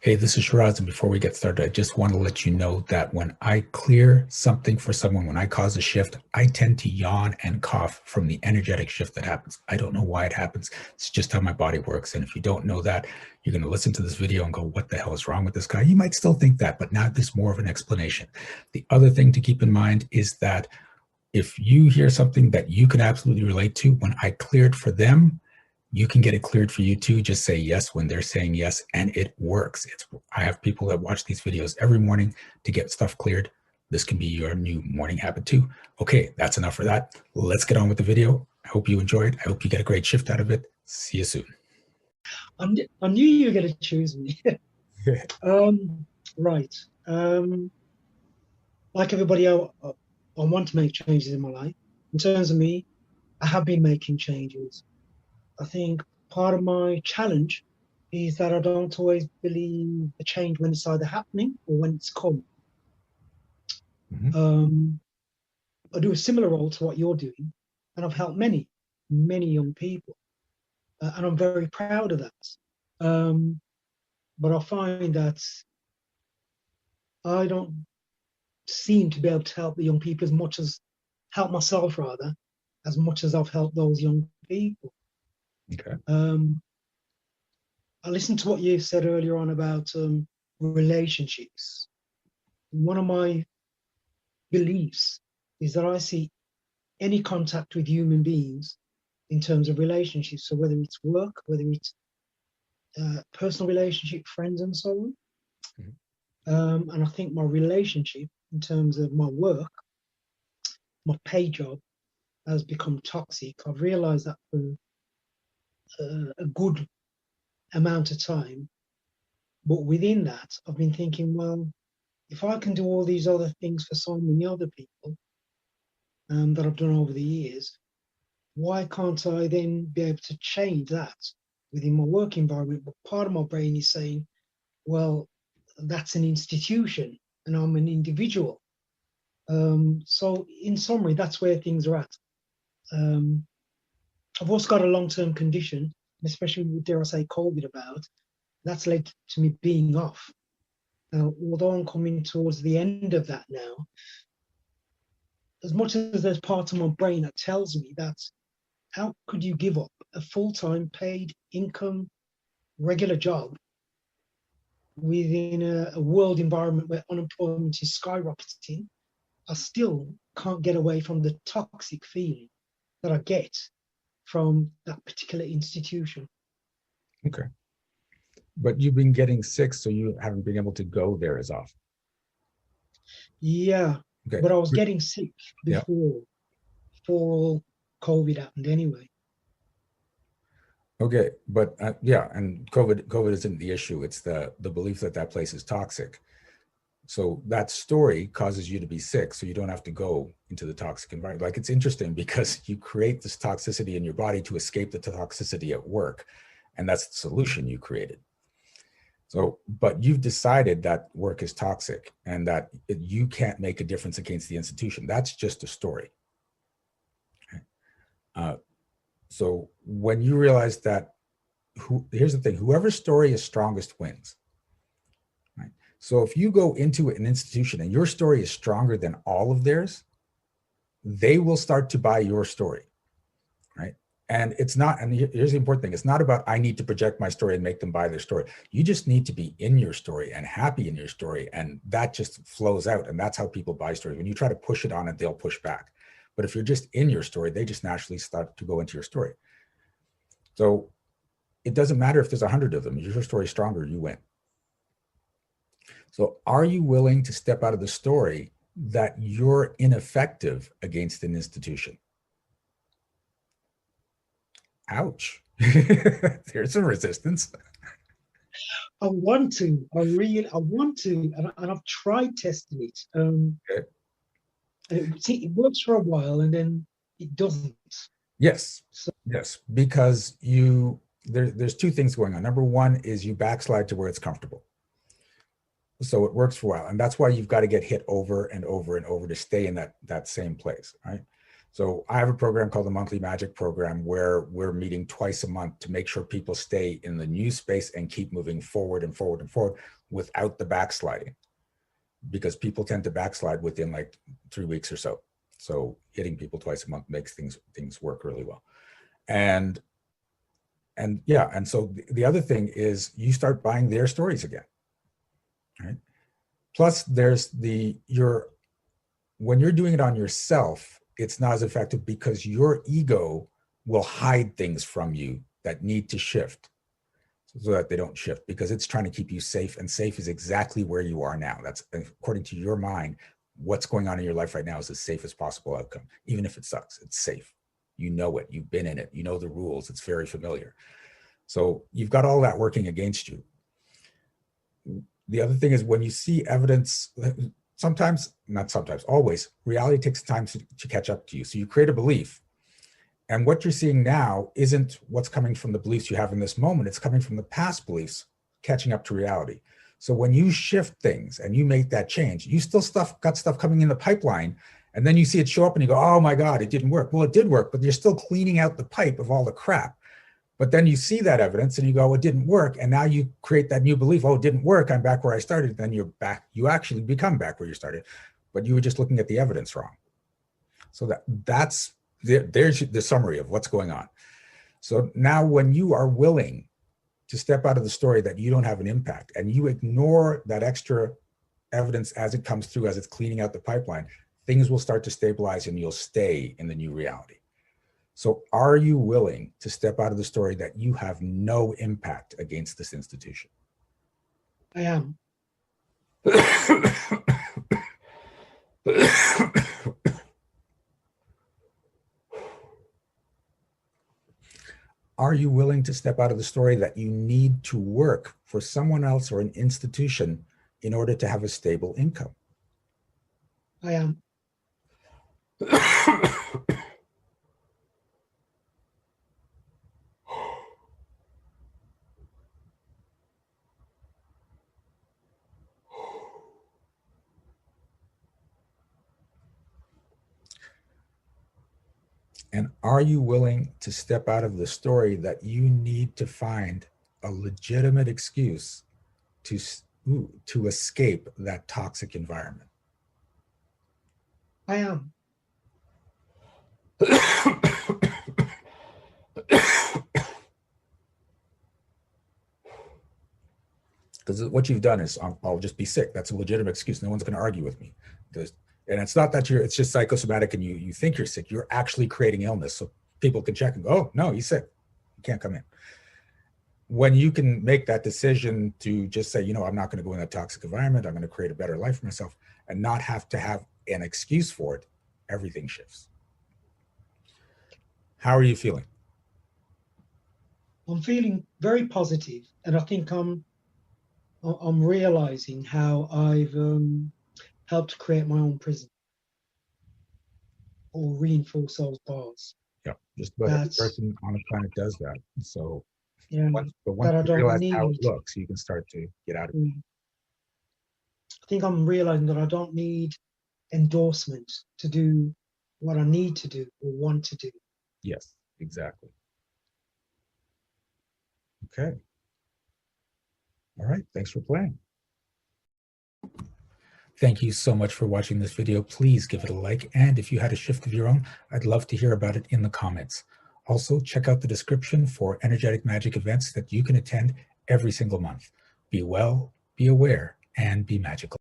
Hey, this is Shiraz, and before we get started, I just want to let you know that when I clear something for someone, when I cause a shift, I tend to yawn and cough from the energetic shift that happens. I don't know why it happens. It's just how my body works. And if you don't know that, you're going to listen to this video and go, what the hell is wrong with this guy? You might still think that, but now there's more of an explanation. The other thing to keep in mind is that if you hear something that you can absolutely relate to, when I cleared for them, you can get it cleared for you too. Just say yes when they're saying yes, and it works. I have people that watch these videos every morning to get stuff cleared. This can be your new morning habit too. Okay, that's enough for that. Let's get on with the video. I hope you enjoyed. I hope you get a great shift out of it. See you soon. I knew you were going to choose me. um, right. Um, like everybody else, I want to make changes in my life. In terms of me, I have been making changes. I think part of my challenge is that I don't always believe the change when it's either happening or when it's come. Mhm. Um, I do a similar role to what you're doing, and I've helped many young people, and I'm very proud of that. Um, but I find that I don't seem to be able to help the young people as much as help myself rather, as much as I've helped those young people. Okay. Um, I listened to what you said earlier on about relationships. One of my beliefs is that I see any contact with human beings in terms of relationships. So whether it's work, whether it's personal relationship, friends, and so on. Mhm. And I think my relationship in terms of my work, my pay job, has become toxic. I've realized that for a good amount of time. But within that, I've been thinking, well, if I can do all these other things for so many other people that I've done over the years, why can't I then be able to change that within my work environment? But part of my brain is saying, well, that's an institution and I'm an individual. So, in summary, that's where things are at. Um, I've also got a long term condition, especially with, dare I say, COVID about. That's led to me being off. Although I'm coming towards the end of that now, as much as there's part of my brain that tells me that how could you give up a full-time paid income regular job within a world environment where unemployment is skyrocketing, I still can't get away from the toxic feeling that I get from that particular institution. Okay. But you've been getting sick, so you haven't been able to go there as often. Yeah, Okay. but I was getting sick Yeah. before COVID happened anyway. Okay. But yeah, and COVID isn't the issue. It's the belief that that place is toxic. So that story causes you to be sick, so you don't have to go into the toxic environment. Like, it's interesting because you create this toxicity in your body to escape the toxicity at work, and that's the solution you created. So, but you've decided that work is toxic and that you can't make a difference against the institution. That's just a story. Uh, so when you realize that, here's the thing: whoever's story is strongest wins. Right? So if you go into an institution and your story is stronger than all of theirs, they will start to buy your story, right? And it's not, and here's the important thing: it's not about I need to project my story and make them buy their story. You just need to be in your story and happy in your story, and that just flows out. And that's how people buy stories. When you try to push it on it, they'll push back. But if you're just in your story, they just naturally start to go into your story. So it doesn't matter if there's 100 of them. If your story is stronger, you win. So are you willing to step out of the story that you're ineffective against an institution? Ouch. There's some resistance. I want to, and I've tried testing it. Okay. And it works for a while and then it doesn't. Yes, So, yes, because there's two things going on. Number one is you backslide to where it's comfortable. So it works for a while. And that's why you've got to get hit over and over and over to stay in that same place, right? So I have a program called the Monthly Magic Program where we're meeting twice a month to make sure people stay in the new space and keep moving forward and forward and forward without the backsliding, because people tend to backslide within like 3 weeks or so. So hitting people twice a month makes things work really well. And yeah, and so the other thing is you start buying their stories again, right? Plus there's when you're doing it on yourself, it's not as effective because your ego will hide things from you that need to shift so that they don't shift, because it's trying to keep you safe, and safe is exactly where you are now. That's, according to your mind, what's going on in your life right now is the safest possible outcome. Even if it sucks, it's safe. You know it, you've been in it, you know the rules, it's very familiar. So you've got all that working against you. The other thing is when you see evidence, sometimes, not sometimes, always, reality takes time to catch up to you. So you create a belief. And what you're seeing now isn't what's coming from the beliefs you have in this moment. It's coming from the past beliefs catching up to reality. So when you shift things and you make that change, you still got stuff coming in the pipeline. And then you see it show up and you go, oh my God, it didn't work. Well, it did work, but you're still cleaning out the pipe of all the crap. But then you see that evidence and you go, it didn't work. And now you create that new belief, oh, it didn't work, I'm back where I started. Then you're back, you actually become back where you started, but you were just looking at the evidence wrong. So there's the summary of what's going on. So now when you are willing to step out of the story that you don't have an impact and you ignore that extra evidence as it comes through, as it's cleaning out the pipeline, things will start to stabilize and you'll stay in the new reality. So are you willing to step out of the story that you have no impact against this institution? I am. Are you willing to step out of the story that you need to work for someone else or an institution in order to have a stable income? I am. And are you willing to step out of the story that you need to find a legitimate excuse to escape that toxic environment? I am. Because what you've done is, I'll just be sick. That's a legitimate excuse. No one's going to argue with me. And it's not that it's just psychosomatic and you think you're sick. You're actually creating illness. So people can check and go, oh, no, he's sick. You can't come in. When you can make that decision to just say, I'm not going to go in that toxic environment. I'm going to create a better life for myself and not have to have an excuse for it, everything shifts. How are you feeling? I'm feeling very positive, and I think I'm realizing how I've helped create my own prison or reinforce those bars. Yeah, just about every person on the planet does that. So yeah, once you realize how it looks, you can start to get out of it. I think I'm realizing that I don't need endorsement to do what I need to do or want to do. Yes, exactly. Okay. All right, thanks for playing. Thank you so much for watching this video. Please give it a like, and if you had a shift of your own, I'd love to hear about it in the comments. Also, check out the description for energetic magic events that you can attend every single month. Be well, be aware, and be magical.